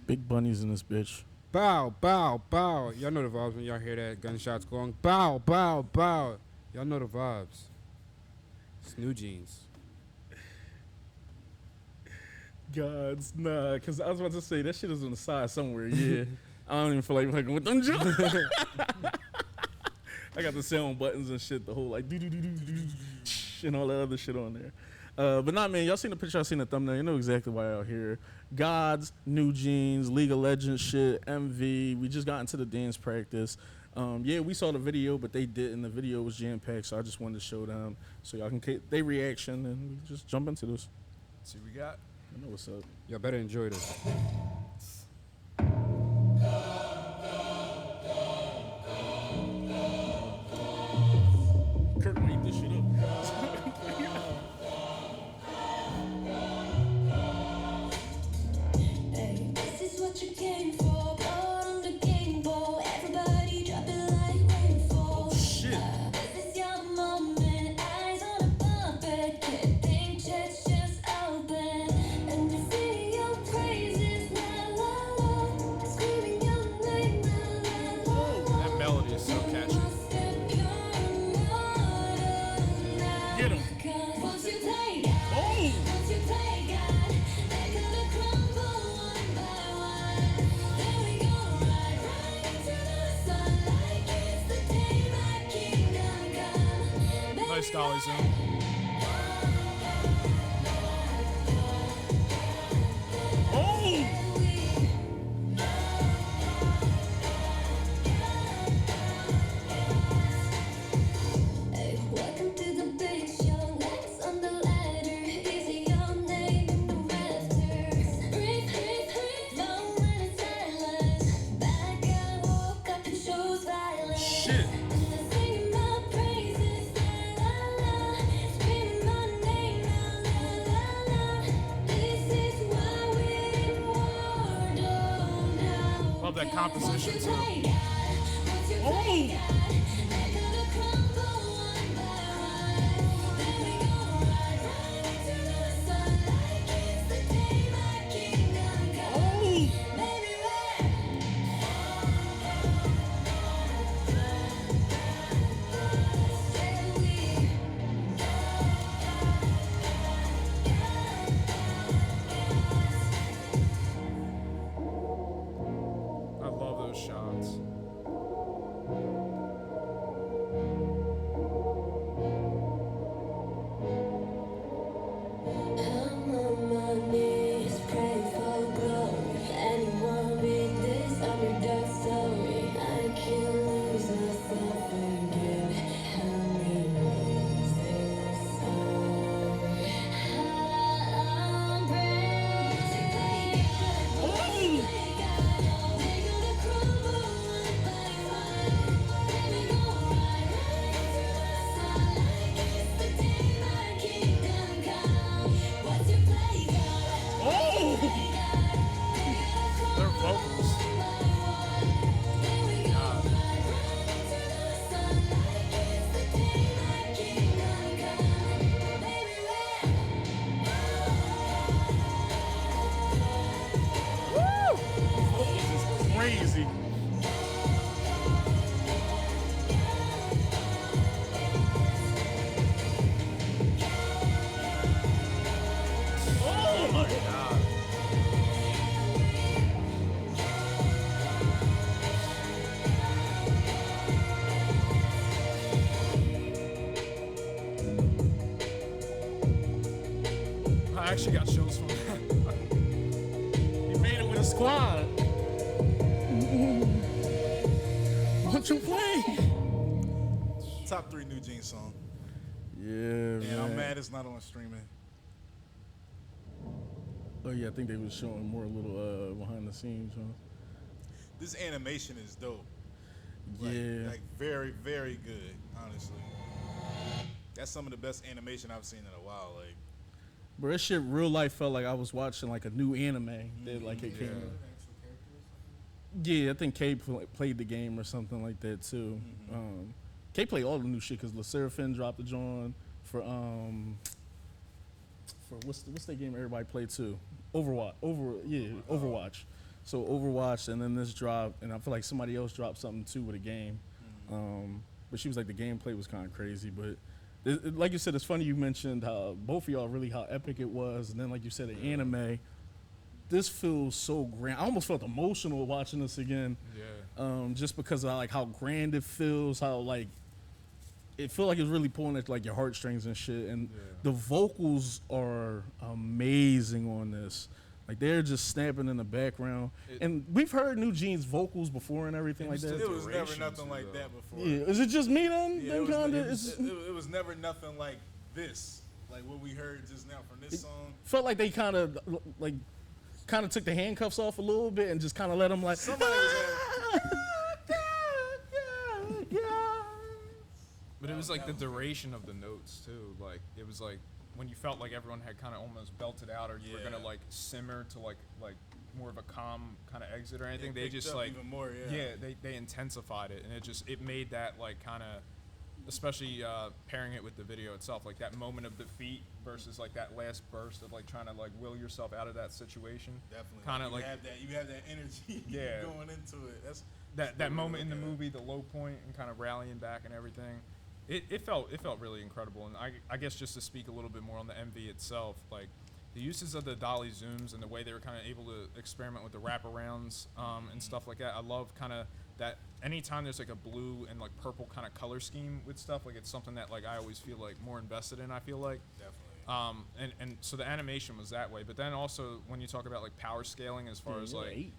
Big bunnies in this bitch. Bow, bow, bow. Y'all know the vibes when y'all hear that gunshots going. Bow, bow, bow. Y'all know the vibes. It's New Jeans. Gods, nah, because I was about to say that shit is on the side somewhere. Yeah, I don't even feel like fucking with them. I got the sound buttons and shit, the whole like do do do do do and all that other shit on there. But nah, man, y'all seen the picture, y'all seen the thumbnail, you know exactly why y'all here. Gods, New Jeans, League of Legends shit, MV. We just got into the dance practice. Yeah, we saw the video, but they didn't. The video was jam packed, so I just wanted to show them so y'all can get their reaction and we just jump into this. Let's see what we got. I know what's up. Y'all better enjoy this. Curt made this shit up. Hey, this is what you came for. Blood on the game board. Everybody drop it like rainfall. Shit. This is your moment. Eyes on a puppet. Can't think, just open. And to sing your praises, la la la. Screaming your name, la la la. That melody is so catchy. Get him. Once you play God, once you play God, they're gonna crumble one by one. Then we gonna ride into the sun like it's the day my kingdom come. Nice dolly zoom. Hey, welcome to the big show. Next on the ladder, easy your name in the rafters. Breathe, breathe, breathe, moment of silence. Bad guy woke up and shows violence. Shit. And they're singing my praises, la la la. Screaming my name, la la la la. This is why we're in war, don't know. Love that composition too. I love those shots. I'm on my knees, pray for glory. Anyone read this underdog story? I can't lose myself again. Help me lose this song. I'm brave to play God. They're gonna crumble one by one. Then we gonna ride into the sun like it's the day my kingdom come. What's your play, God? Their vocals. Then we gonna ride into the sun like it's the day my kingdom come. Baby, This is crazy. Oh my god. I actually got chills from that. He made it with a squad. What you play? Top 3 New Jeans song. Yeah, And man. I'm mad it's not on streaming. Oh yeah, I think they was showing more little behind the scenes, huh? This animation is dope. Yeah. Like very, very good, honestly. That's some of the best animation I've seen in a while. Like, Bro, that shit real life felt like I was watching like a new anime that like it came out. Yeah, I think K played the game or something like that too. K played all the new shit because LeSeraphim dropped the joint for what's that game everybody played too? Overwatch. Overwatch. So Overwatch, and then this dropped, and I feel like somebody else dropped something too with a game. But she was like, the gameplay was kind of crazy. But like you said, it's funny you mentioned how both of y'all really how epic it was, and then like you said, the anime. This feels so grand. I almost felt emotional watching this again. Yeah. Just because of like how grand it feels, how like it felt like it's really pulling at like your heartstrings and shit. And the vocals are amazing on this. Like they're just snapping in the background. And we've heard NewJeans vocals before and everything like that. It was never nothing like that before. Yeah, is it just me then? Yeah, then it was never nothing like this. Like what we heard just now from this song. Felt like they kind of took the handcuffs off a little bit and just kind of let them like. Somebody was But it was like the duration of the notes too. Like it was like when you felt like everyone had kind of almost belted out, or you were gonna like simmer to like more of a calm kind of exit or anything. They just like even more, they intensified it, and it made that like kind of, especially pairing it with the video itself, like that moment of defeat versus like that last burst of like trying to like will yourself out of that situation. Definitely. Kind of like you have that energy going into it. That's that moment in the movie, the low point, and kind of rallying back and everything. It felt really incredible. And I guess just to speak a little bit more on the MV itself, like the uses of the dolly zooms and the way they were kind of able to experiment with the wraparounds and stuff like that. I love kind of that anytime there's like a blue and like purple kind of color scheme with stuff, like it's something that like I always feel like more invested in, I feel like. Definitely. And so the animation was that way, but then also when you talk about like power scaling as far as like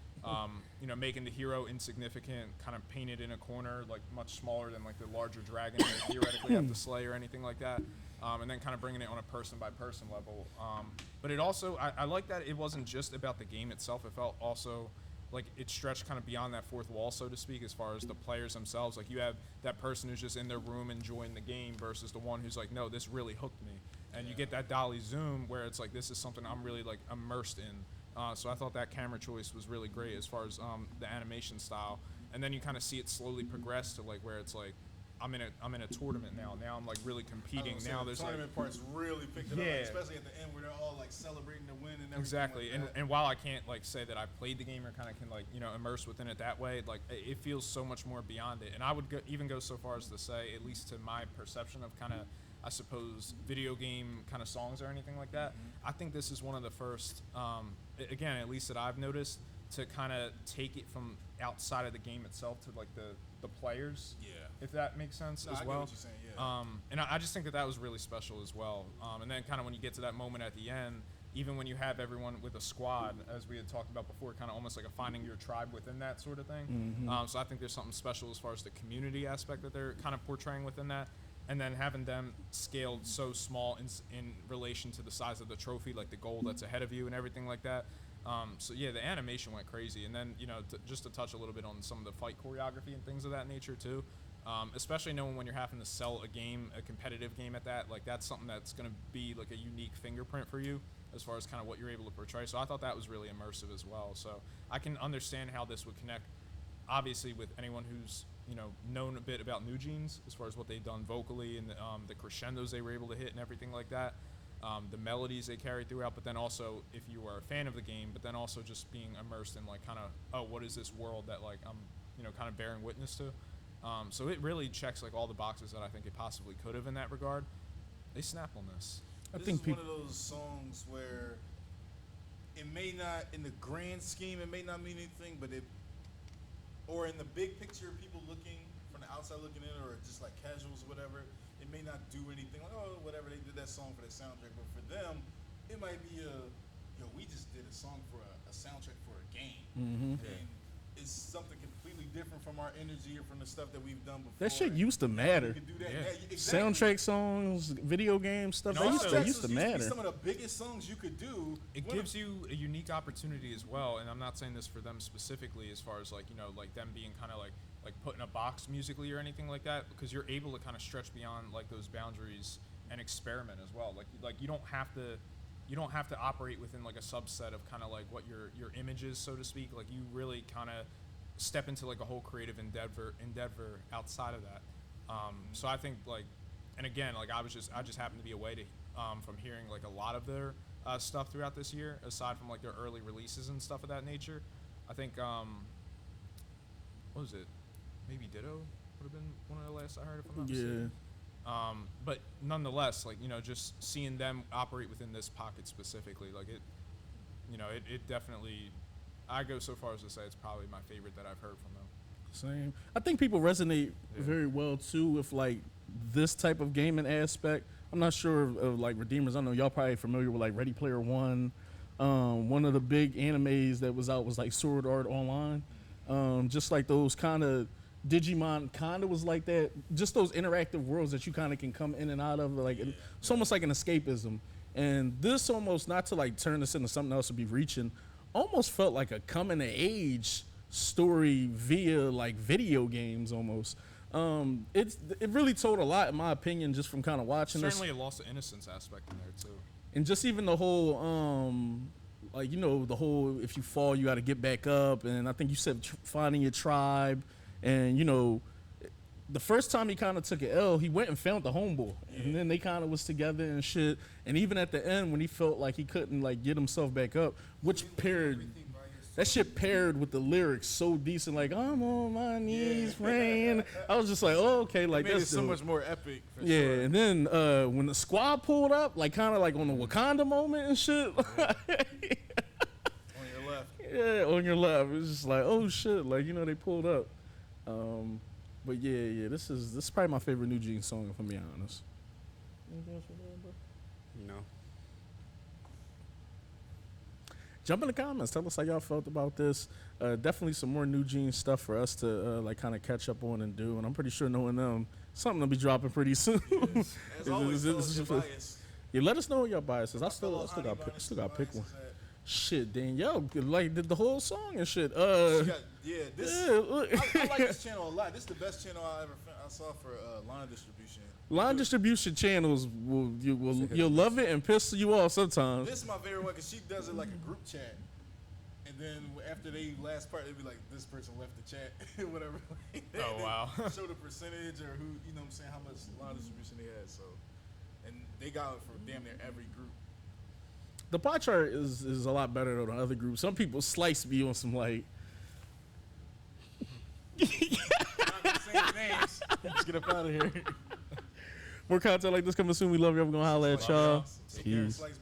making the hero insignificant, kind of painted in a corner, like much smaller than like the larger dragon they theoretically have to slay or anything like that, and then kind of bringing it on a person by person level. But it also, I like that it wasn't just about the game itself. It felt also like it stretched kind of beyond that fourth wall, so to speak, as far as the players themselves. Like you have that person who's just in their room enjoying the game versus the one who's like, no, this really hooked me. And you get that dolly zoom where it's like, this is something I'm really like immersed in. So I thought that camera choice was really great as far as the animation style. And then you kind of see it slowly progress to like where it's like, I'm in a tournament now. Now I'm like really competing. Now there's the tournament part's really picked it up, like, especially at the end where they're all like celebrating the win and everything. Exactly. Like and while I can't like say that I've played the game or kind of can like immerse within it that way, like it feels so much more beyond it. And I would even go so far as to say, at least to my perception of kind of, I suppose, video game kind of songs or anything like that, I think this is one of the first, again, at least that I've noticed, to kind of take it from outside of the game itself to like the players, if that makes sense as I well. Get what you're saying, and I just think that was really special as well. And then kind of when you get to that moment at the end, even when you have everyone with a squad, as we had talked about before, kind of almost like a finding your tribe within that sort of thing. So I think there's something special as far as the community aspect that they're kind of portraying within that. And then having them scaled so small in relation to the size of the trophy, like the goal that's ahead of you and everything like that. So yeah, the animation went crazy. And then, just to touch a little bit on some of the fight choreography and things of that nature too. Especially knowing when you're having to sell a competitive game at that, like that's something that's going to be like a unique fingerprint for you as far as kind of what you're able to portray. So I thought that was really immersive as well. So I can understand how this would connect, obviously, with anyone who's known a bit about NewJeans as far as what they've done vocally and the crescendos they were able to hit and everything like that, the melodies they carried throughout, but then also if you are a fan of the game, but then also just being immersed in like kind of, what is this world that like I'm kind of bearing witness to. So it really checks like all the boxes that I think it possibly could have in that regard. They snap on this. I think this is one of those songs where it may not, in the grand scheme, it may not mean anything, but or in the big picture, people looking from the outside looking in, or just like casuals or whatever, it may not do anything. Like, oh, whatever, they did that song for the soundtrack. But for them, it might be we just did a song for a soundtrack for a game. And it's something completely different from our energy or from the stuff that we've done before. That shit used to matter. You could do that. Yeah. Exactly. Soundtrack songs, video game stuff, And that used to matter. Some of the biggest songs you could do. It gives you a unique opportunity as well, and I'm not saying this for them specifically as far as like, like them being kind of like put in a box musically or anything like that, because you're able to kind of stretch beyond like those boundaries and experiment as well. Like you don't have to operate within like a subset of kind of like what your image is, so to speak. Like you really kind of step into like a whole creative endeavor outside of that. So I think like, and again, like I just happened to be away to from hearing like a lot of their stuff throughout this year, aside from like their early releases and stuff of that nature. I think what was it? Maybe Ditto would have been one of the last I heard, if I'm not mistaken. But nonetheless, like, you know, just seeing them operate within this pocket specifically, like it, you know, it definitely, I go so far as to say it's probably my favorite that I've heard from them. Same. I think people resonate very well too with like this type of gaming aspect. I'm not sure of like Redeemers. I know y'all probably familiar with like Ready Player One. One of the big animes that was out was like Sword Art Online. Just like those kind of Digimon kind of was like that. Just those interactive worlds that you kind of can come in and out of. Like it's almost like an escapism. And this almost, not to like turn this into something else to be reaching, almost felt like a coming of age story via like video games almost. It really told a lot in my opinion just from kind of watching this. Certainly a loss of innocence aspect in there too. And just even the whole like, you know, the whole if you fall you got to get back up, and I think you said finding your tribe, and you know the first time he kind of took an L, he went and found the homeboy, and then they kind of was together and shit. And even at the end when he felt like he couldn't like get himself back up, which paired that shit paired with the lyrics so decent, like I'm on my knees praying. I was just like, oh, okay, like It made that's it so dope. much more epic. For Yeah, sure. and then when the squad pulled up, like kind of like on the Wakanda moment and shit. On your left. Yeah, on your left. It's just like, oh shit, like, you know, they pulled up. But yeah, this is probably my favorite New Jeans song, if I'm being honest. Anything else for that, bro? No. Jump in the comments. Tell us how y'all felt about this. Definitely some more New Jeans stuff for us to like kind of catch up on and do. And I'm pretty sure knowing them, something will be dropping pretty soon. As always, tell us your bias. Yeah, let us know what your bias is. I still got to pick one. Shit, Danielle like did the whole song and shit. This. I like Yeah, this channel a lot. This is the best channel I saw for line distribution. line distribution channels you'll love it and piss you off sometimes. This is my favorite one because she does it like a group chat, and then after they last part, they'd be like, "This person left the chat," whatever. Oh, wow. Show the percentage or who, you know what I'm saying, how much line distribution they had. So, and they got it for damn near every group. The pie chart is a lot better than other groups. Some people slice me on some like. Not the same names. Let's get up out of here. More content like this coming soon. We love you. We're gonna holla at y'all. Take care. Peace. Slice